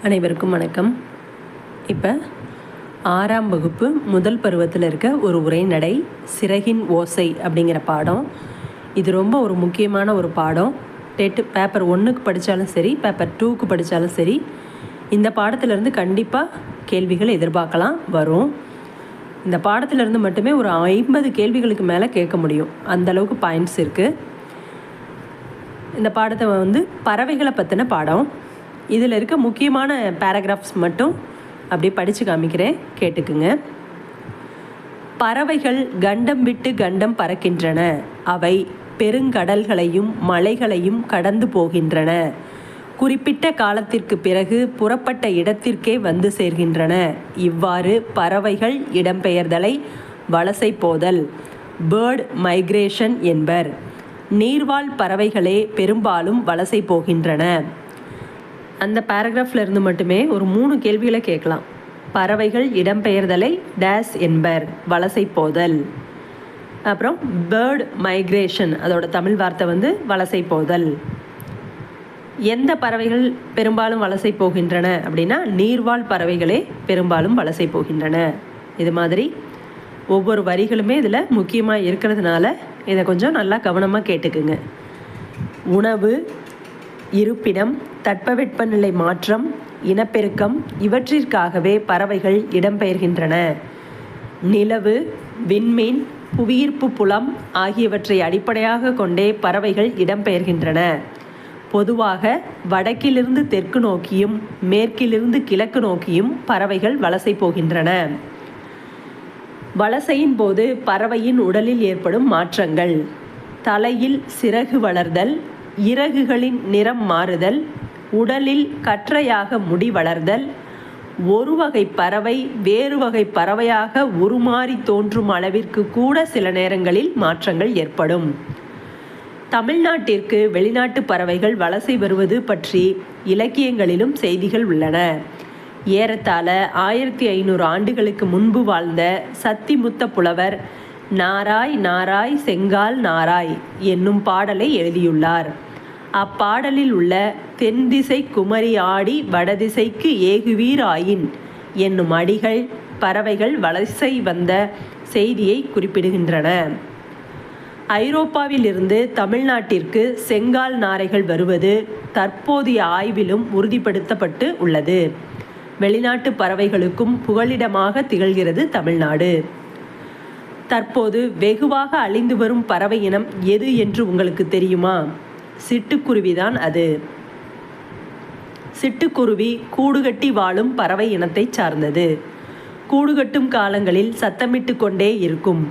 அனைவருக்கும் வணக்கம். இப்போ 6ஆம் வகுப்பு முதல் பருவத்தில் இருக்க ஒரு உரைநடை சிறகின் ஓசை அப்படிங்கிற பாடம். இது ரொம்ப ஒரு முக்கியமான ஒரு பாடம். பேப்பர் 1க்கு படித்தாலும் சரி, பேப்பர் 2க்கு படித்தாலும் சரி, இந்த பாடத்திலேருந்து கண்டிப்பாக கேள்விகள் எதிர்பார்க்கலாம், வரும். இந்த பாடத்திலேருந்து மட்டுமே ஒரு 50 கேள்விகளுக்கு மேலே கேட்க முடியும், அந்தளவுக்கு பாயிண்ட்ஸ் இருக்குது. இந்த பாடத்தை பறவைகளை பற்றின பாடம். இதில் இருக்க முக்கியமான பேராகிராஃப்ஸ் மட்டும் அப்படியே படித்து காமிக்கிறேன், கேட்டுக்குங்க. பறவைகள் கண்டம் விட்டு கண்டம் பறக்கின்றன. அவை பெருங்கடல்களையும் மலைகளையும் கடந்து போகின்றன. குறிப்பிட்ட காலத்திற்கு பிறகு புறப்பட்ட இடத்திற்கே வந்து சேர்கின்றன. இவ்வாறு பறவைகள் இடம்பெயர்தலை வலசை போதல், பேர்ட் மைக்ரேஷன் என்பர். நீர்வாழ் பறவைகளே பெரும்பாலும் வலசை போகின்றன. அந்த பேராகிராஃபில் இருந்து மட்டுமே ஒரு 3 கேள்விகளை கேட்கலாம். பறவைகள் இடம்பெயர்தலை டேஸ் என்பர், வலசை போதல். அப்புறம் பேர்ட் மைக்ரேஷன், அதோட தமிழ் வார்த்தை வலசை போதல். எந்த பறவைகள் பெரும்பாலும் வலசை போகின்றன அப்படின்னா நீர்வாழ் பறவைகளே பெரும்பாலும் வலசை போகின்றன. இது மாதிரி ஒவ்வொரு வரிகளுமே இதில் முக்கியமாக இருக்கிறதுனால இதை கொஞ்சம் நல்லா கவனமாக கேட்டுக்குங்க. உணவு, இருப்பிடம், தட்பவெப்பநிலை மாற்றம், இனப்பெருக்கம் இவற்றிற்காகவே பறவைகள் இடம்பெயர்கின்றன. நிலவு, விண்மீன், புவியீர்ப்பு புலம் ஆகியவற்றை அடிப்படையாக கொண்டே பறவைகள் இடம்பெயர்கின்றன. பொதுவாக வடக்கிலிருந்து தெற்கு நோக்கியும் மேற்கிலிருந்து கிழக்கு நோக்கியும் பறவைகள் வலசை போகின்றன. வலசையின் போது பறவையின் உடலில் ஏற்படும் மாற்றங்கள்: தலையில் சிறகு வளர்தல், இறகுகளின் நிறம் மாறுதல், உடலில் கற்றையாக முடி வளர்தல், ஒரு வகை பறவை வேறு வகை பறவையாக உருமாறி தோன்றும் அளவிற்கு கூட சில நேரங்களில் மாற்றங்கள் ஏற்படும். தமிழ்நாட்டிற்கு வெளிநாட்டு பறவைகள் வலசை வருவது பற்றி இலக்கியங்களிலும் செய்திகள் உள்ளன. ஏறத்தாழ 1500 ஆண்டுகளுக்கு முன்பு வாழ்ந்த சத்திமுத்த புலவர் நாராய் நாராய் செங்கால் நாராய் என்னும் பாடலை எழுதியுள்ளார். அப்பாடலில் உள்ள தென்திசை குமரி ஆடி வடதிசைக்கு ஏகுவீர் ஆயின் என்னும் அடிகள் பறவைகள் வலசை வந்த செய்தியை குறிப்பிடுகின்றன. ஐரோப்பாவிலிருந்து தமிழ்நாட்டிற்கு செங்கால் நாரைகள் வருவது தற்போதைய ஆய்விலும் உறுதிப்படுத்தப்பட்டு உள்ளது. வெளிநாட்டு பறவைகளுக்கும் புகலிடமாக திகழ்கிறது தமிழ்நாடு. தற்போது வெகுவாக அழிந்து வரும் பறவை இனம் எது என்று உங்களுக்கு தெரியுமா? சிட்டுக்குருவிதான் அது. சிட்டுக்குருவி கூடுகட்டி வாழும் பறவை இனத்தை சார்ந்தது. கூடுகட்டும் காலங்களில் சத்தமிட்டு கொண்டே இருக்கும்.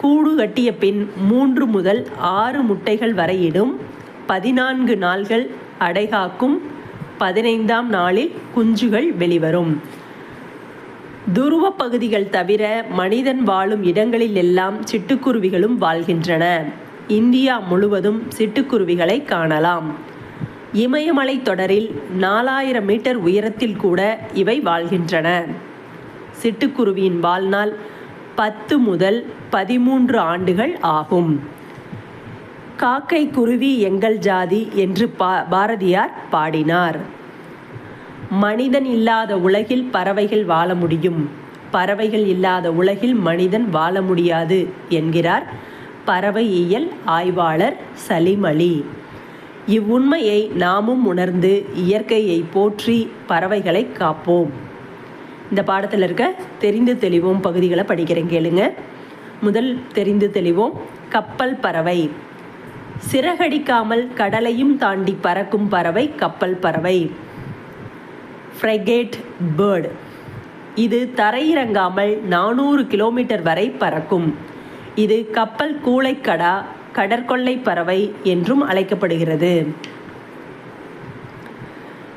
கூடு கட்டிய பின் 3 முதல் 6 முட்டைகள் வரை இடும். 14 நாள்கள் அடைகாக்கும். 15ஆம் நாளில் குஞ்சுகள் வெளிவரும். துருவ பகுதிகள் தவிர மனிதன் வாழும் இடங்களில் எல்லாம் சிட்டுக்குருவிகளும் வாழ்கின்றன. இந்தியா முழுவதும் சிட்டுக்குருவிகளை காணலாம். இமயமலை தொடரில் 4000 மீட்டர் உயரத்தில் கூட இவை வாழ்கின்றன. சிட்டுக்குருவியின் வாழ்நாள் 10 முதல் 13 ஆண்டுகள் ஆகும். காக்கை குருவி எங்கள் ஜாதி என்று பாரதியார் பாடினார். மனிதன் இல்லாத உலகில் பறவைகள் வாழ முடியும், பறவைகள் இல்லாத உலகில் மனிதன் வாழ முடியாது என்கிறார் பறவையியல் ஆய்வாளர் சலீம் அலி. இவ்வுண்மையை நாமும் உணர்ந்து இயற்கையை போற்றி பறவைகளை காப்போம். இந்த பாடத்தில் இருக்க தெரிந்து தெளிவோம் பகுதிகளை படிக்கிறேன், கேளுங்க. முதல் தெரிந்து தெளிவோம். கப்பல் பறவை. சிறகடிக்காமல் கடலையும் தாண்டி பறக்கும் பறவை கப்பல் பறவை, ஃப்ரிகேட் பேர்டு. இது தரையிறங்காமல் 400 கிலோமீட்டர் வரை பறக்கும். இது கப்பல் கூளைக்கடா, கடற்கொள்ளை பறவை என்றும் அழைக்கப்படுகிறது.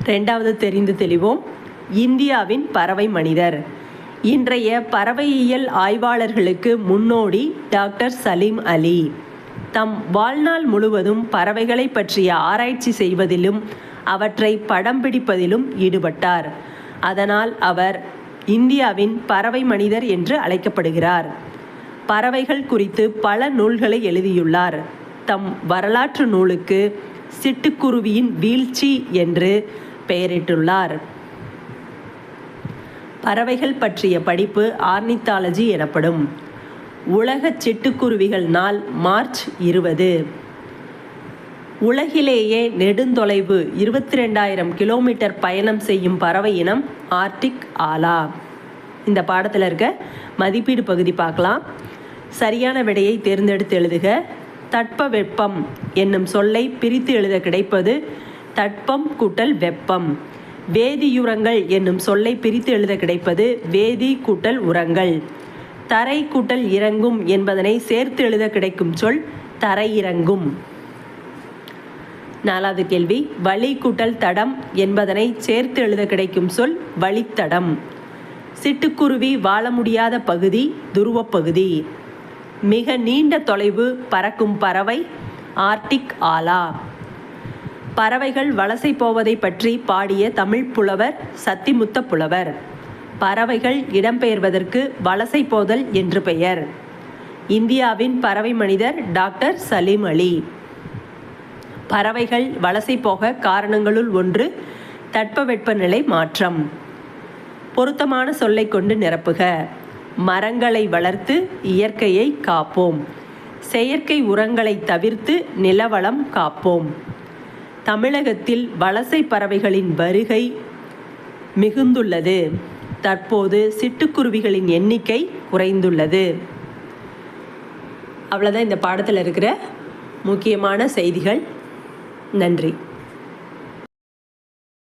2வது தெரிந்து தெளிவோம். இந்தியாவின் பறவை மனிதர். இன்றைய பறவையியல் ஆய்வாளர்களுக்கு முன்னோடி டாக்டர் சலீம் அலி. தம் வாழ்நாள் முழுவதும் பறவைகளை பற்றிய ஆராய்ச்சி செய்வதிலும் அவற்றை படம் பிடிப்பதிலும் ஈடுபட்டார். அதனால் அவர் இந்தியாவின் பறவை மனிதர் என்று அழைக்கப்படுகிறார். பறவைகள் குறித்து பல நூல்களை எழுதியுள்ளார். தம் வரலாற்று நூலுக்கு சிட்டுக்குருவியின் வீழ்ச்சி என்று பெயரிட்டுள்ளார். பறவைகள் பற்றிய படிப்பு ஆர்னித்தாலஜி எனப்படும். உலக சிட்டுக்குருவிகள் நாள் மார்ச் 20. உலகிலேயே நெடுந்தொலைவு 22,000 கிலோமீட்டர் பயணம் செய்யும் பறவை இனம் ஆர்டிக் ஆலா. இந்த பாடத்தில் இருக்க மதிப்பீடு பகுதி பார்க்கலாம். சரியான விடையை தேர்ந்தெடுத்து எழுதுக. தட்பவெப்பம் என்னும் சொல்லை பிரித்து எழுத கிடைப்பது தட்பம் கூட்டல் வெப்பம். வேதியுரங்கள் என்னும் சொல்லை பிரித்து எழுத கிடைப்பது வேதி கூட்டல் உரங்கள். தரை கூட்டல் இறங்கும் என்பதனை சேர்த்து எழுத கிடைக்கும் சொல் தரையிறங்கும். 4வது கேள்வி. வழி கூட்டல் தடம் என்பதனை சேர்த்து எழுத கிடைக்கும் சொல் வழித்தடம். சிட்டுக்குருவி வாழ முடியாத பகுதி துருவப்பகுதி. மிக நீண்ட தொலைவு பறக்கும் பறவை ஆர்டிக் ஆலா. பறவைகள் வலசை போவதை பற்றி பாடிய தமிழ் புலவர் சத்திமுத்த புலவர். பறவைகள் இடம்பெயர்வதற்கு வலசை போதல் என்று பெயர். இந்தியாவின் பறவை மனிதர் டாக்டர் சலீம் அலி. பறவைகள் வலசை போக காரணங்களுள் ஒன்று தட்பவெப்பநிலை மாற்றம். பொருத்தமான சொல்லை கொண்டு நிரப்புக. மரங்களை வளர்த்து இயற்கையை காப்போம். செயற்கை உரங்களை தவிர்த்து நிலவளம் காப்போம். தமிழகத்தில் வலசை பறவைகளின் வருகை மிகுந்துள்ளது. தற்போது சிட்டுக்குருவிகளின் எண்ணிக்கை குறைந்துள்ளது. அவ்வளோதான் இந்த பாடத்தில் இருக்கிற முக்கியமான செய்திகள். நன்றி.